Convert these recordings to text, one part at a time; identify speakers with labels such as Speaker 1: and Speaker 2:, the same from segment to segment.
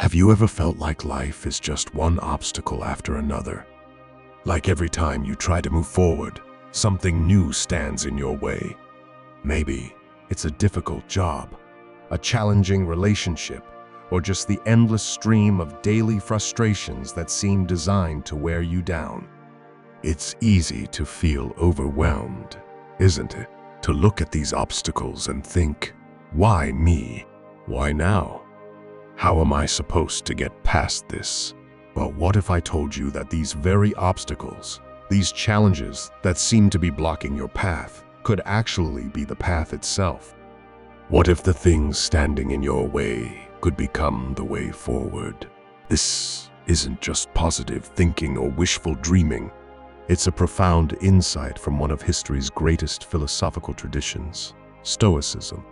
Speaker 1: Have you ever felt like life is just one obstacle after another? Like every time you try to move forward, something new stands in your way. Maybe it's a difficult job, a challenging relationship, or just the endless stream of daily frustrations that seem designed to wear you down. It's easy to feel overwhelmed, isn't it? To look at these obstacles and think, why me? Why now? How am I supposed to get past this? But what if I told you that these very obstacles, these challenges that seem to be blocking your path, could actually be the path itself? What if the things standing in your way could become the way forward? This isn't just positive thinking or wishful dreaming. It's a profound insight from one of history's greatest philosophical traditions, Stoicism.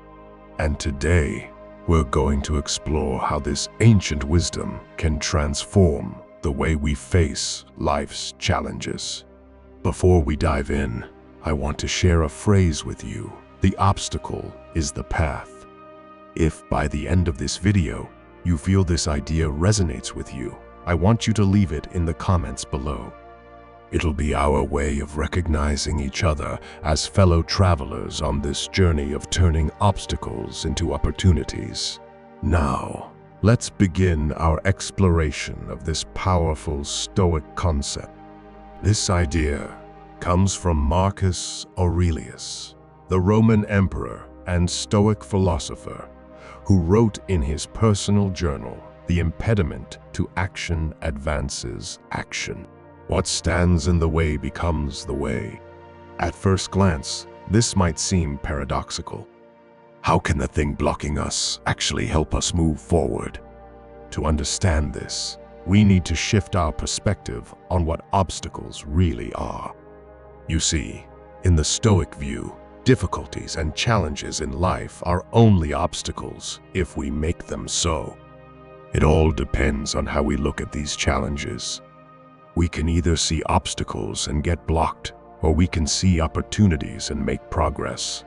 Speaker 1: And today, we're going to explore how this ancient wisdom can transform the way we face life's challenges. Before we dive in, I want to share a phrase with you. The obstacle is the path. If by the end of this video, you feel this idea resonates with you, I want you to leave it in the comments below. It'll be our way of recognizing each other as fellow travelers on this journey of turning obstacles into opportunities. Now, let's begin our exploration of this powerful Stoic concept. This idea comes from Marcus Aurelius, the Roman emperor and Stoic philosopher, who wrote in his personal journal, "The impediment to action advances action. What stands in the way becomes the way." At first glance, this might seem paradoxical. How can the thing blocking us actually help us move forward? To understand this, we need to shift our perspective on what obstacles really are. You see, in the Stoic view, difficulties and challenges in life are only obstacles if we make them so. It all depends on how we look at these challenges. We can either see obstacles and get blocked, or we can see opportunities and make progress.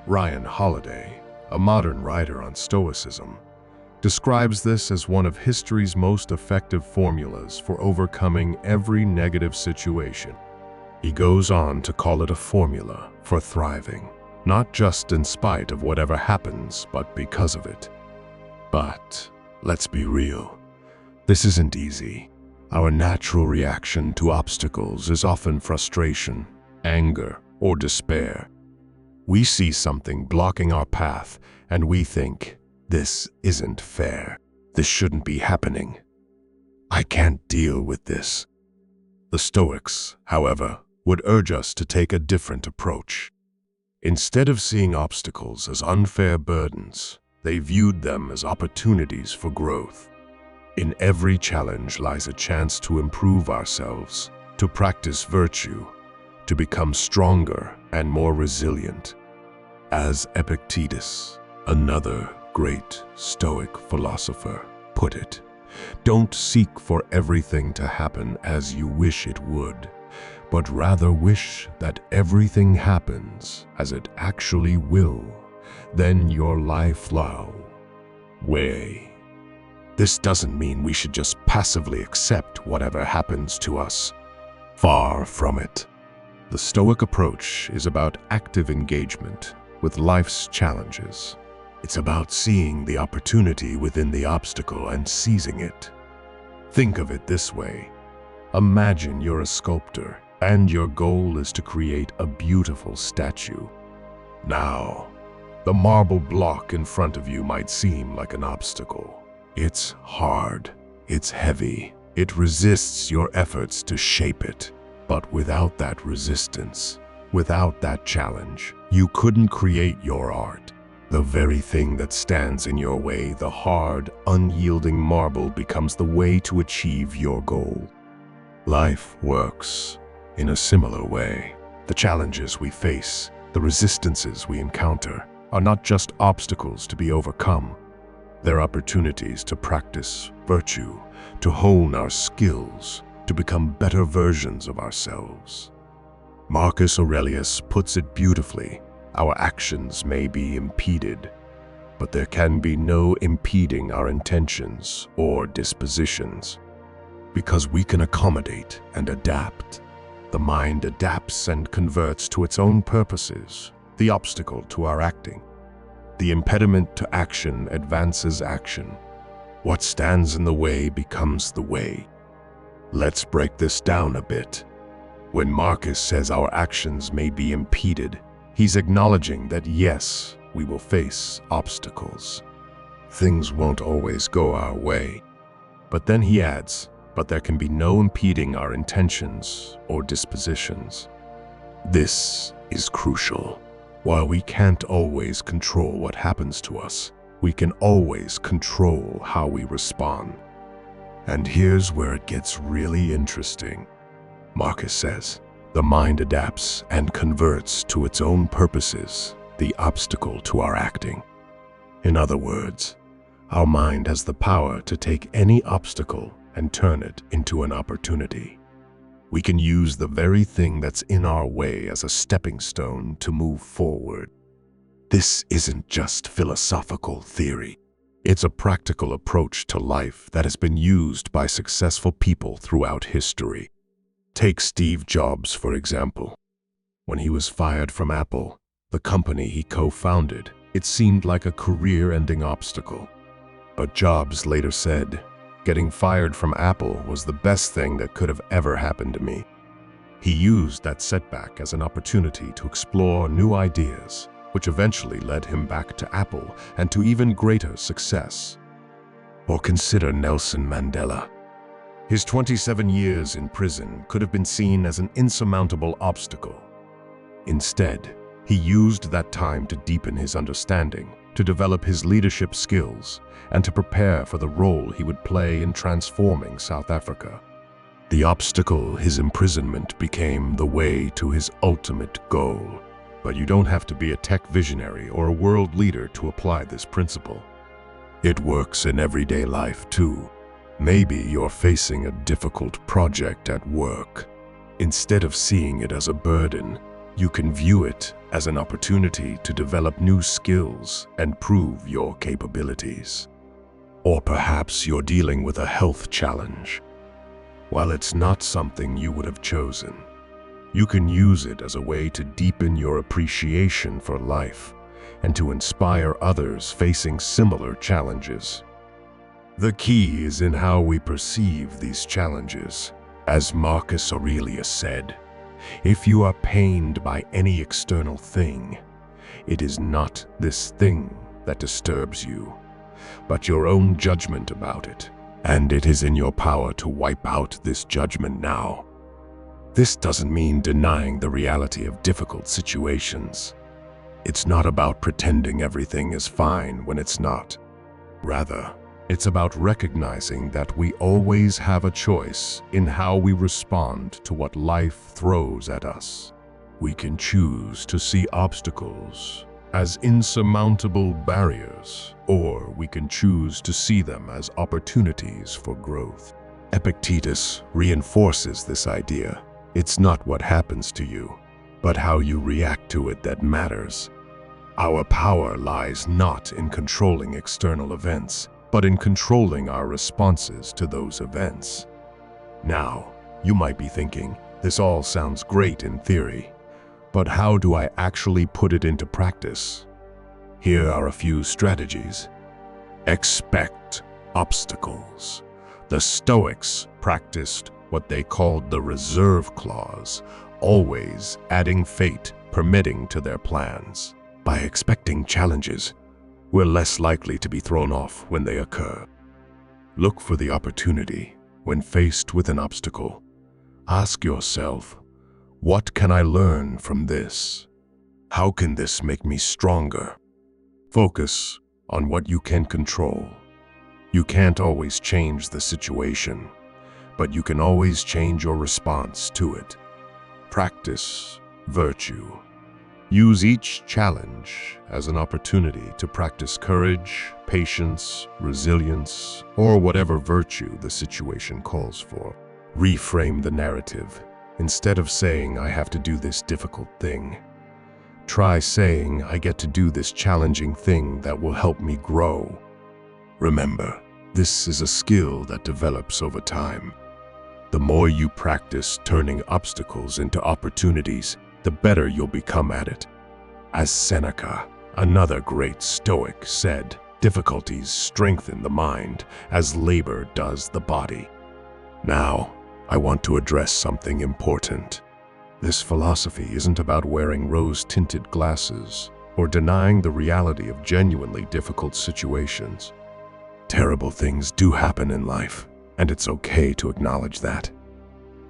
Speaker 1: Ryan Holiday, a modern writer on Stoicism, describes this as one of history's most effective formulas for overcoming every negative situation. He goes on to call it a formula for thriving, not just in spite of whatever happens, but because of it. But let's be real, this isn't easy. Our natural reaction to obstacles is often frustration, anger, or despair. We see something blocking our path and we think, this isn't fair. This shouldn't be happening. I can't deal with this. The Stoics, however, would urge us to take a different approach. Instead of seeing obstacles as unfair burdens, they viewed them as opportunities for growth. In every challenge lies a chance to improve ourselves, to practice virtue, to become stronger and more resilient. As Epictetus, another great Stoic philosopher, put it, don't seek for everything to happen as you wish it would, but rather wish that everything happens as it actually will, then your life way. This doesn't mean we should just passively accept whatever happens to us. Far from it. The Stoic approach is about active engagement with life's challenges. It's about seeing the opportunity within the obstacle and seizing it. Think of it this way. Imagine you're a sculptor and your goal is to create a beautiful statue. Now, the marble block in front of you might seem like an obstacle. It's hard, it's heavy, it resists your efforts to shape it. But without that resistance, without that challenge, you couldn't create your art. The very thing that stands in your way, the hard, unyielding marble, becomes the way to achieve your goal. Life works in a similar way. The challenges we face, the resistances we encounter, are not just obstacles to be overcome. They're opportunities to practice virtue, to hone our skills, to become better versions of ourselves. Marcus Aurelius puts it beautifully. Our actions may be impeded, but there can be no impeding our intentions or dispositions. Because we can accommodate and adapt. The mind adapts and converts to its own purposes, the obstacle to our acting. The impediment to action advances action. What stands in the way becomes the way. Let's break this down a bit. When Marcus says our actions may be impeded, he's acknowledging that yes, we will face obstacles. Things won't always go our way. But then he adds, but there can be no impeding our intentions or dispositions. This is crucial. While we can't always control what happens to us, we can always control how we respond. And here's where it gets really interesting. Marcus says, the mind adapts and converts to its own purposes, the obstacle to our acting. In other words, our mind has the power to take any obstacle and turn it into an opportunity. We can use the very thing that's in our way as a stepping stone to move forward. This isn't just philosophical theory. It's a practical approach to life that has been used by successful people throughout history. Take Steve Jobs, for example. When he was fired from Apple, the company he co-founded, it seemed like a career-ending obstacle. But Jobs later said, "Getting fired from Apple was the best thing that could have ever happened to me." He used that setback as an opportunity to explore new ideas, which eventually led him back to Apple and to even greater success. Or consider Nelson Mandela. His 27 years in prison could have been seen as an insurmountable obstacle. Instead, he used that time to deepen his understanding, to develop his leadership skills, and to prepare for the role he would play in transforming South Africa. The obstacle, his imprisonment, became the way to his ultimate goal. But you don't have to be a tech visionary or a world leader to apply this principle. It works in everyday life too. Maybe you're facing a difficult project at work. Instead of seeing it as a burden, you can view it as an opportunity to develop new skills and prove your capabilities. Or perhaps you're dealing with a health challenge. While it's not something you would have chosen, you can use it as a way to deepen your appreciation for life and to inspire others facing similar challenges. The key is in how we perceive these challenges. As Marcus Aurelius said, if you are pained by any external thing, it is not this thing that disturbs you, but your own judgment about it, and it is in your power to wipe out this judgment now. This doesn't mean denying the reality of difficult situations. It's not about pretending everything is fine when it's not. Rather, it's about recognizing that we always have a choice in how we respond to what life throws at us. We can choose to see obstacles as insurmountable barriers, or we can choose to see them as opportunities for growth. Epictetus reinforces this idea. It's not what happens to you, but how you react to it that matters. Our power lies not in controlling external events, but in controlling our responses to those events. Now, you might be thinking, this all sounds great in theory, but how do I actually put it into practice? Here are a few strategies. Expect obstacles. The Stoics practiced what they called the reserve clause, always adding fate permitting to their plans. By expecting challenges, we're less likely to be thrown off when they occur. Look for the opportunity when faced with an obstacle. Ask yourself, what can I learn from this? How can this make me stronger? Focus on what you can control. You can't always change the situation, but you can always change your response to it. Practice virtue. Use each challenge as an opportunity to practice courage, patience, resilience, or whatever virtue the situation calls for. Reframe the narrative. Instead of saying, I have to do this difficult thing, Try saying, I get to do this challenging thing that will help me grow. Remember, this is a skill that develops over time. The more you practice turning obstacles into opportunities, the better you'll become at it. As Seneca, another great Stoic, said, difficulties strengthen the mind as labor does the body. Now, I want to address something important. This philosophy isn't about wearing rose-tinted glasses or denying the reality of genuinely difficult situations. Terrible things do happen in life, and it's okay to acknowledge that.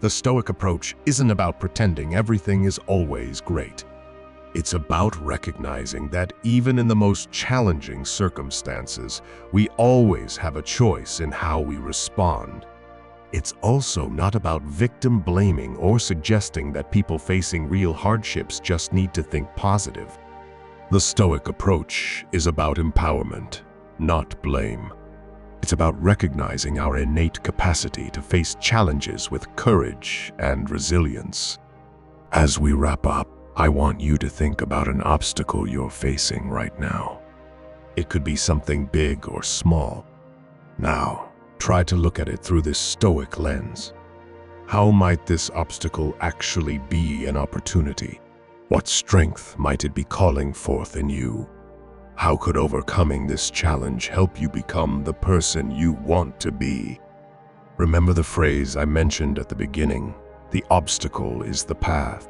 Speaker 1: The Stoic approach isn't about pretending everything is always great. It's about recognizing that even in the most challenging circumstances, we always have a choice in how we respond. It's also not about victim blaming or suggesting that people facing real hardships just need to think positive. The Stoic approach is about empowerment, not blame. It's about recognizing our innate capacity to face challenges with courage and resilience. As we wrap up, I want you to think about an obstacle you're facing right now. It could be something big or small. Now, try to look at it through this Stoic lens. How might this obstacle actually be an opportunity? What strength might it be calling forth in you? How could overcoming this challenge help you become the person you want to be? Remember the phrase I mentioned at the beginning, the obstacle is the path.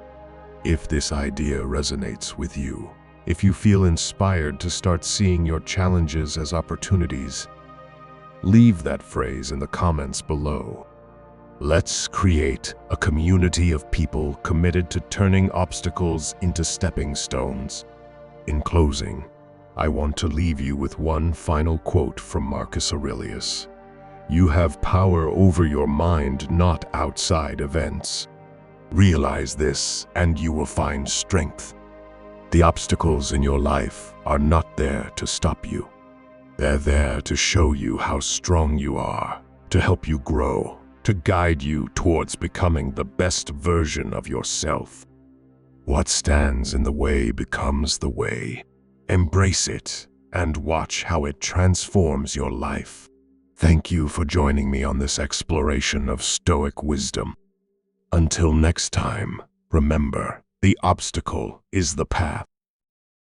Speaker 1: If this idea resonates with you, if you feel inspired to start seeing your challenges as opportunities, leave that phrase in the comments below. Let's create a community of people committed to turning obstacles into stepping stones. In closing, I want to leave you with one final quote from Marcus Aurelius. You have power over your mind, not outside events. Realize this, and you will find strength. The obstacles in your life are not there to stop you. They're there to show you how strong you are, to help you grow, to guide you towards becoming the best version of yourself. What stands in the way becomes the way. Embrace it and watch how it transforms your life. Thank you for joining me on this exploration of Stoic wisdom. Until next time, remember, the obstacle is the path.